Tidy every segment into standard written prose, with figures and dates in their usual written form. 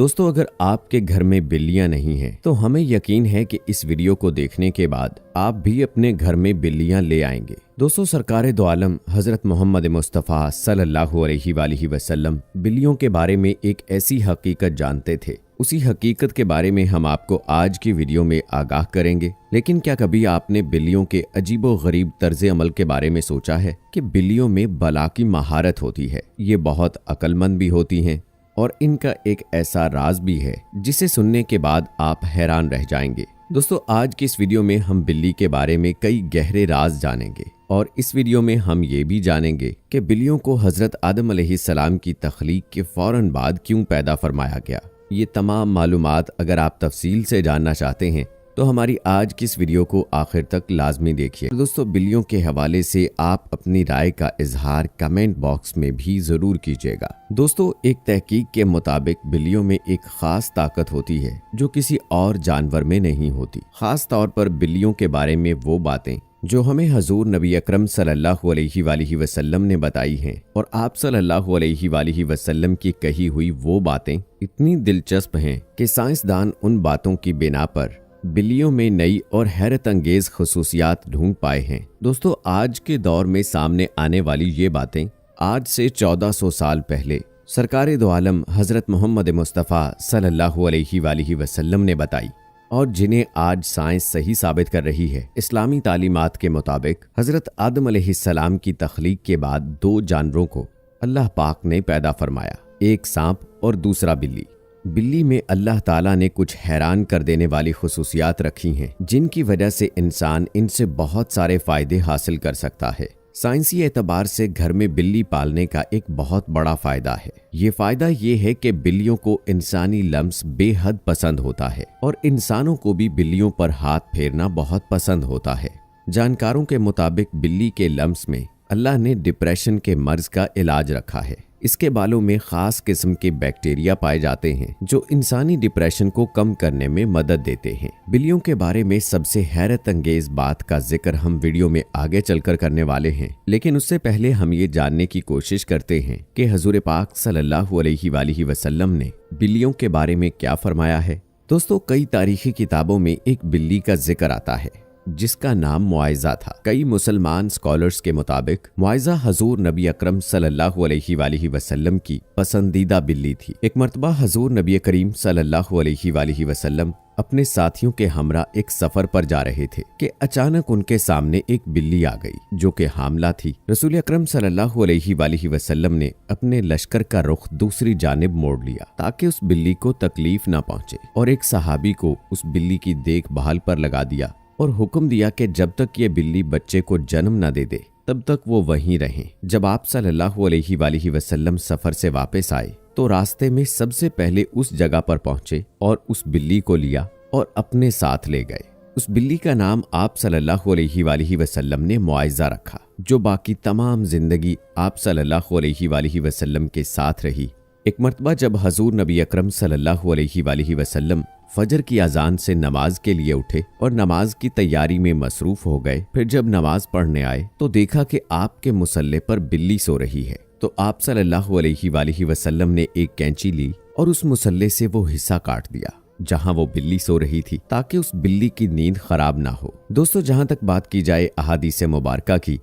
दोस्तों अगर आपके घर में बिल्लियां नहीं हैं तो हमें यकीन है कि इस वीडियो को देखने के बाद आप भी अपने घर में बिल्लियां ले आएंगे। दोस्तों सरकारे दो आलम हजरत मोहम्मद मुस्तफ़ा सल्लल्लाहु अलैहि वसल्लम बिल्लियों के बारे में एक ऐसी हकीकत जानते थे। उसी हकीकत के बारे में हम आपको आज की वीडियो में आगाह करेंगे। लेकिन क्या कभी आपने बिल्लियों के अजीबो गरीब तर्ज अमल के बारे में सोचा है कि बिल्लियों में बला की महारत होती है। ये बहुत अक्लमंद भी होती हैं और इनका एक ऐसा राज भी है जिसे सुनने के बाद आप हैरान रह जाएंगे। दोस्तों आज की इस वीडियो में हम बिल्ली के बारे में कई गहरे राज जानेंगे और इस वीडियो में हम ये भी जानेंगे कि बिल्लियों को हजरत आदम अलैहिस्सलाम की तख्लीक के फौरन बाद क्यों पैदा फरमाया गया। ये तमाम मालूमात अगर आप तफसील से जानना चाहते हैं तो हमारी आज की इस वीडियो को आखिर तक लाजमी देखिए। दोस्तों बिल्लियों के हवाले से आप अपनी राय का इजहार कमेंट बॉक्स में भी जरूर कीजिएगा। दोस्तों एक तहकीक के मुताबिक बिल्लियों में एक खास ताकत होती है जो किसी और जानवर में नहीं होती। खास तौर पर बिल्लियों के बारे में वो बातें जो हमें हजूर नबी अकरम सल्लल्लाहु अलैहि वसल्लम ने बताई हैं और आप सल्लल्लाहु अलैहि वसल्लम की कही हुई वो बातें इतनी दिलचस्प हैं कि साइंसदान उन बातों की बिना पर बिल्लियों में नई और हैरत अंगेज खसूसियात ढूंढ पाए हैं। दोस्तों आज के दौर में सामने आने वाली ये बातें आज से 1400 साल पहले सरकारे दो आलम हजरत मोहम्मद मुस्तफ़ा सल्लल्लाहु अलैहि वसल्लम ने बताई और जिन्हें आज साइंस सही साबित कर रही है। इस्लामी तालीमात के मुताबिक हजरत आदम अलैहिस्सलाम की तख्लीक के बाद दो जानवरों को अल्लाह पाक ने पैदा फरमाया, एक सांप और दूसरा बिल्ली। बिल्ली में अल्लाह ताला ने कुछ हैरान कर देने वाली खुसूसियात रखी हैं जिनकी वजह से इंसान इनसे बहुत सारे फायदे हासिल कर सकता है। साइंसी एतबार से घर में बिल्ली पालने का एक बहुत बड़ा फायदा है। ये फायदा ये है कि बिल्लियों को इंसानी लम्स बेहद पसंद होता है और इंसानों को भी बिल्लियों पर हाथ फेरना बहुत पसंद होता है। जानकारों के मुताबिक बिल्ली के लम्स में अल्लाह ने डिप्रेशन के मर्ज का इलाज रखा है। इसके बालों में खास किस्म के बैक्टीरिया पाए जाते हैं जो इंसानी डिप्रेशन को कम करने में मदद देते हैं। बिल्लियों के बारे में सबसे हैरत अंगेज बात का जिक्र हम वीडियो में आगे चलकर करने वाले हैं, लेकिन उससे पहले हम ये जानने की कोशिश करते हैं कि हजूर पाक सल्लल्लाहु अलैहि वसल्लम ने बिल्लियों के बारे में क्या फरमाया है। दोस्तों कई तारीखी किताबों में एक बिल्ली का जिक्र आता है जिसका नाम मुआइजा था। कई मुसलमान स्कॉलर्स के मुताबिक मुआइजा हजूर नबी अकरम सल्लल्लाहु अलैहि वसल्लम की पसंदीदा बिल्ली थी। एक मर्तबा हजूर नबी करीम सल्लल्लाहु अलैहि वसल्लम अपने साथियों के हमरा एक सफर पर जा रहे थे कि अचानक उनके सामने एक बिल्ली आ गई जो कि हामला थी। रसूल अकरम सल्लल्लाहु अलैहि वसल्लम ने अपने लश्कर का रुख दूसरी जानिब मोड़ लिया ताकि उस बिल्ली को तकलीफ न पहुंचे और एक सहाबी को उस बिल्ली की देखभाल पर लगा दिया और हुक्म दिया कि जब तक ये बिल्ली बच्चे को जन्म न दे दे तब तक वो वहीं रहें। जब आप सल्लल्लाहु अलैहि वसल्लम सफर से वापस आए तो रास्ते में सबसे पहले उस जगह पर पहुंचे और उस बिल्ली को लिया और अपने साथ ले गए। उस बिल्ली का नाम आप सल्लल्लाहु अलैहि वसल्लम ने मुआइजा रखा जो बाकी तमाम जिंदगी आप सल्लल्लाहु अलैहि वसल्लम के साथ रही। एक मर्तबा जब हजूर नबी अकरम सल्लल्लाहु अलैहि वसल्लम फजर की अजान से नमाज के लिए उठे और नमाज की तैयारी में मसरूफ हो गए, फिर जब नमाज पढ़ने आए तो देखा कि आपके मुसल्ले पर बिल्ली सो रही है। तो आप सल्लल्लाहु अलैहि वसल्लम ने एक कैंची ली और उस मुसल्ले से वो हिस्सा काट दिया जहां वो बिल्ली सो रही थी ताकि उस बिल्ली की नींद खराब ना हो। दोस्तों जहां तक बात की जाए अहादीस मुबारका की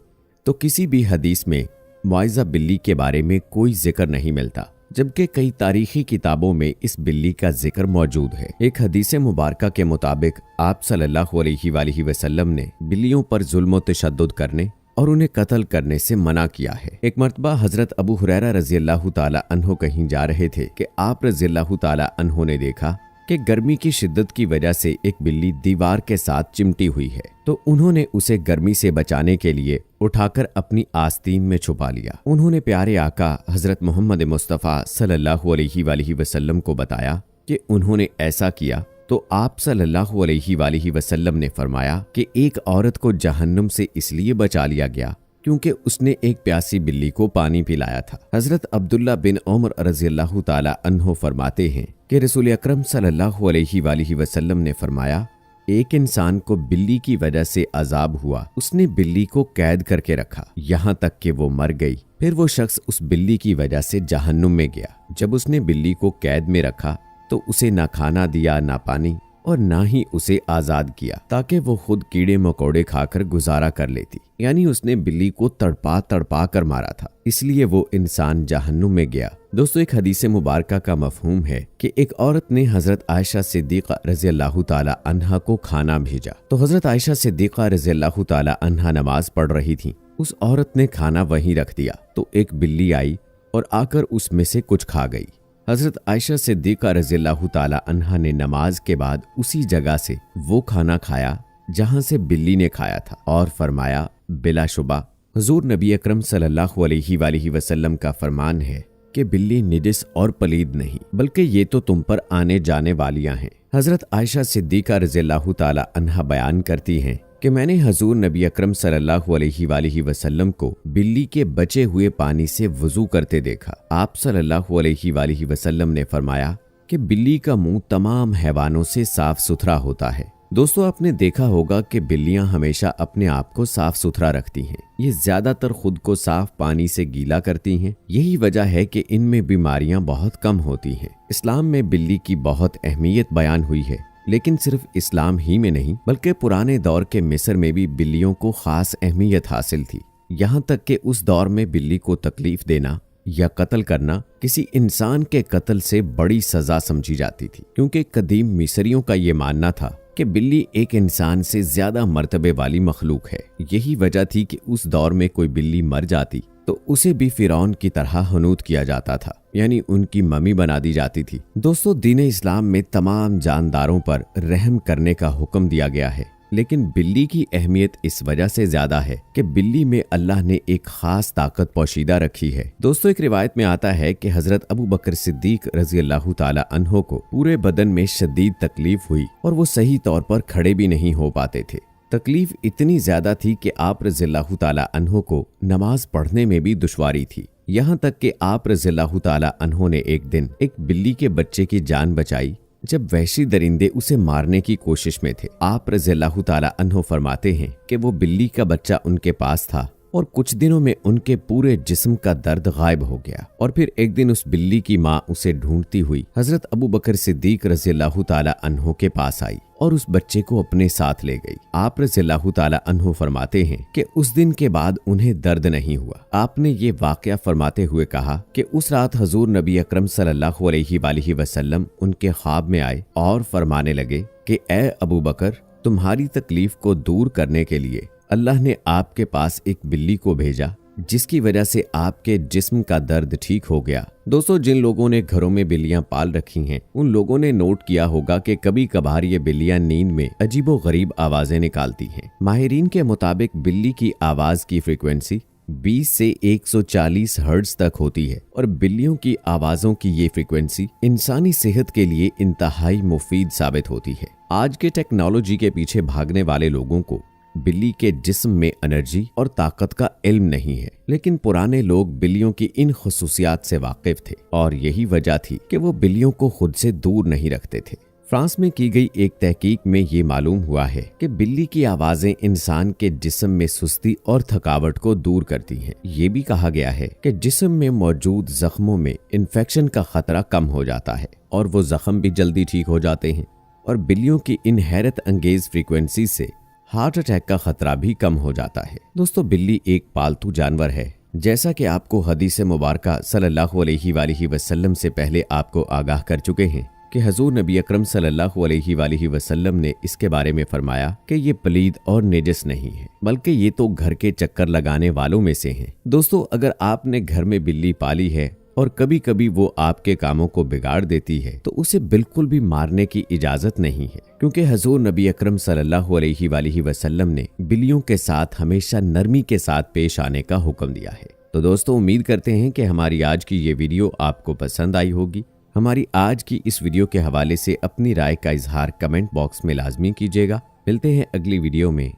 तो किसी भी हदीस में मुआइजा बिल्ली के बारे में कोई जिक्र नहीं मिलता, जबकि कई तारीखी किताबों में इस बिल्ली का जिक्र मौजूद है। एक हदीस मुबारका के मुताबिक आप सल्लल्लाहु अलैहि वसल्लम ने बिल्लियों पर जुल्म व तशद्दुद करने और उन्हें कत्ल करने से मना किया है। एक मर्तबा हजरत अबू हुरैरा रज़ियल्लाहु ताला अन्हो कहीं जा रहे थे कि आप रज़ियल्लाहु ताला अन्हो ने देखा कि गर्मी की शिद्दत की वजह से एक बिल्ली दीवार के साथ चिमटी हुई है, तो उन्होंने उसे गर्मी से बचाने के लिए उठाकर अपनी आस्तीन में छुपा लिया। उन्होंने प्यारे आका हजरत मोहम्मद मुस्तफ़ा सल्लल्लाहु अलैहि वसल्लम को बताया कि उन्होंने ऐसा किया तो आप सल्लल्लाहु अलैहि वसल्लम ने फरमाया कि एक औरत को जहन्नुम से इसलिए बचा लिया गया क्योंकि उसने एक प्यासी बिल्ली को पानी पिलाया था। हजरत अब्दुल्ला बिन उमर रज़ियल्लाहु ताला अन्हो फरमाते हैं कि रसूल अकरम सल्लल्लाहु अलैहि वसल्लम ने फरमाया, एक इंसान को बिल्ली की वजह से अजाब हुआ, उसने बिल्ली को कैद करके रखा यहाँ तक कि वो मर गई। फिर वो शख्स उस बिल्ली की वजह से जहन्नुम में गया। जब उसने बिल्ली को कैद में रखा تو اسے نہ کھانا دیا نہ پانی اور نہ ہی اسے آزاد کیا تاکہ وہ خود کیڑے مکوڑے کھا کر گزارا کر لیتی، یعنی اس نے بلی کو تڑپا تڑپا کر مارا تھا، اس لیے وہ انسان جہنم میں گیا۔ دوستو ایک حدیث مبارکہ کا مفہوم ہے کہ ایک عورت نے حضرت عائشہ صدیقہ رضی اللہ تعالی عنہا کو کھانا بھیجا، تو حضرت عائشہ صدیقہ رضی اللہ تعالی عنہا نماز پڑھ رہی تھی۔ اس عورت نے کھانا وہیں رکھ دیا تو ایک بلی آئی اور آ کر اس میں سے کچھ کھا گئی۔ حضرت عائشہ صدیقہ رضی اللہ تعالی عنہا نے نماز کے بعد اسی جگہ سے وہ کھانا کھایا جہاں سے بلی نے کھایا تھا، اور فرمایا بلا شبہ حضور نبی اکرم صلی اللہ علیہ وآلہ وسلم کا فرمان ہے کہ بلی نجس اور پلید نہیں، بلکہ یہ تو تم پر آنے جانے والیاں ہیں۔ حضرت عائشہ صدیقہ رضی اللہ تعالی عنہا بیان کرتی ہیں کہ میں نے حضور نبی اکرم صلی اللہ علیہ وآلہ وسلم کو بلی کے بچے ہوئے پانی سے وضو کرتے دیکھا۔ آپ صلی اللہ علیہ وآلہ وسلم نے فرمایا کہ بلی کا منہ تمام حیوانوں سے صاف ستھرا ہوتا ہے۔ دوستو آپ نے دیکھا ہوگا کہ بلیاں ہمیشہ اپنے آپ کو صاف ستھرا رکھتی ہیں، یہ زیادہ تر خود کو صاف پانی سے گیلا کرتی ہیں، یہی وجہ ہے کہ ان میں بیماریاں بہت کم ہوتی ہیں۔ اسلام میں بلی کی بہت اہمیت بیان ہوئی ہے، لیکن صرف اسلام ہی میں نہیں بلکہ پرانے دور کے مصر میں بھی بلیوں کو خاص اہمیت حاصل تھی، یہاں تک کہ اس دور میں بلی کو تکلیف دینا یا قتل کرنا کسی انسان کے قتل سے بڑی سزا سمجھی جاتی تھی، کیونکہ قدیم مصریوں کا یہ ماننا تھا کہ بلی ایک انسان سے زیادہ مرتبے والی مخلوق ہے۔ یہی وجہ تھی کہ اس دور میں کوئی بلی مر جاتی تو اسے بھی فرعون کی طرح حنوط کیا جاتا تھا، یعنی ان کی ممی بنا دی جاتی تھی۔ دوستو دین اسلام میں تمام جانداروں پر رحم کرنے کا حکم دیا گیا ہے، لیکن بلی کی اہمیت اس وجہ سے زیادہ ہے کہ بلی میں اللہ نے ایک خاص طاقت پوشیدہ رکھی ہے۔ دوستو ایک روایت میں آتا ہے کہ حضرت ابو بکر صدیق رضی اللہ تعالی عنہ کو پورے بدن میں شدید تکلیف ہوئی اور وہ صحیح طور پر کھڑے بھی نہیں ہو پاتے تھے۔ تکلیف اتنی زیادہ تھی کہ آپ رضی اللہ تعالی عنہ کو نماز پڑھنے میں بھی دشواری تھی، یہاں تک کہ آپ رضی اللہ تعالی عنہ نے ایک دن ایک بلی کے بچے کی جان بچائی جب وحشی درندے اسے مارنے کی کوشش میں تھے۔ آپ رضی اللہ تعالی عنہ فرماتے ہیں کہ وہ بلی کا بچہ ان کے پاس تھا اور کچھ دنوں میں ان کے پورے جسم کا درد غائب ہو گیا، اور پھر ایک دن اس بلی کی ماں اسے ڈھونڈتی ہوئی حضرت ابو بکر صدیق رضی اللہ تعالی عنہ کے پاس آئی اور اس بچے کو اپنے ساتھ لے گئی۔ آپ رضی اللہ تعالی عنہ فرماتے ہیں کہ اس دن کے بعد انہیں درد نہیں ہوا۔ آپ نے یہ واقعہ فرماتے ہوئے کہا کہ اس رات حضور نبی اکرم صلی اللہ علیہ وآلہ وسلم ان کے خواب میں آئے اور فرمانے لگے کہ اے ابو بکر، تمہاری تکلیف کو دور کرنے کے لیے اللہ نے آپ کے پاس ایک بلی کو بھیجا جس کی وجہ سے آپ کے جسم کا درد ٹھیک ہو گیا۔ دوستو جن لوگوں نے گھروں میں بلیاں پال رکھی ہیں ان لوگوں نے نوٹ کیا ہوگا کہ کبھی کبھار یہ بلیاں نیند میں عجیب و غریب آوازیں نکالتی ہیں۔ ماہرین کے مطابق بلی کی آواز کی فریکوینسی 20 سے 140 ہرٹز تک ہوتی ہے، اور بلیوں کی آوازوں کی یہ فریکوینسی انسانی صحت کے لیے انتہائی مفید ثابت ہوتی ہے۔ آج کے ٹیکنالوجی کے پیچھے بھاگنے والے لوگوں کو بلی کے جسم میں انرجی اور طاقت کا علم نہیں ہے، لیکن پرانے لوگ بلیوں کی ان خصوصیات سے واقف تھے، اور یہی وجہ تھی کہ وہ بلیوں کو خود سے دور نہیں رکھتے تھے۔ فرانس میں کی گئی ایک تحقیق میں یہ معلوم ہوا ہے کہ بلی کی آوازیں انسان کے جسم میں سستی اور تھکاوٹ کو دور کرتی ہیں۔ یہ بھی کہا گیا ہے کہ جسم میں موجود زخموں میں انفیکشن کا خطرہ کم ہو جاتا ہے اور وہ زخم بھی جلدی ٹھیک ہو جاتے ہیں، اور بلیوں کی ان حیرت انگیز فریکوینسی سے ہارٹ اٹیک کا خطرہ بھی کم ہو جاتا ہے۔ دوستو بلی ایک پالتو جانور ہے، جیسا کہ آپ کو حدیث مبارکہ صلی اللہ علیہ وآلہ وسلم سے پہلے آپ کو آگاہ کر چکے ہیں کہ حضور نبی اکرم صلی اللہ علیہ وآلہ وسلم نے اس کے بارے میں فرمایا کہ یہ پلید اور نجس نہیں ہے، بلکہ یہ تو گھر کے چکر لگانے والوں میں سے ہیں۔ دوستو اگر آپ نے گھر میں بلی پالی ہے اور کبھی کبھی وہ آپ کے کاموں کو بگاڑ دیتی ہے تو اسے بالکل بھی مارنے کی اجازت نہیں ہے، کیونکہ حضور نبی اکرم صلی اللہ علیہ وآلہ وسلم نے بلیوں کے ساتھ ہمیشہ نرمی کے ساتھ پیش آنے کا حکم دیا ہے۔ تو دوستو امید کرتے ہیں کہ ہماری آج کی یہ ویڈیو آپ کو پسند آئی ہوگی۔ ہماری آج کی اس ویڈیو کے حوالے سے اپنی رائے کا اظہار کمنٹ باکس میں لازمی کیجیے گا۔ ملتے ہیں اگلی ویڈیو میں۔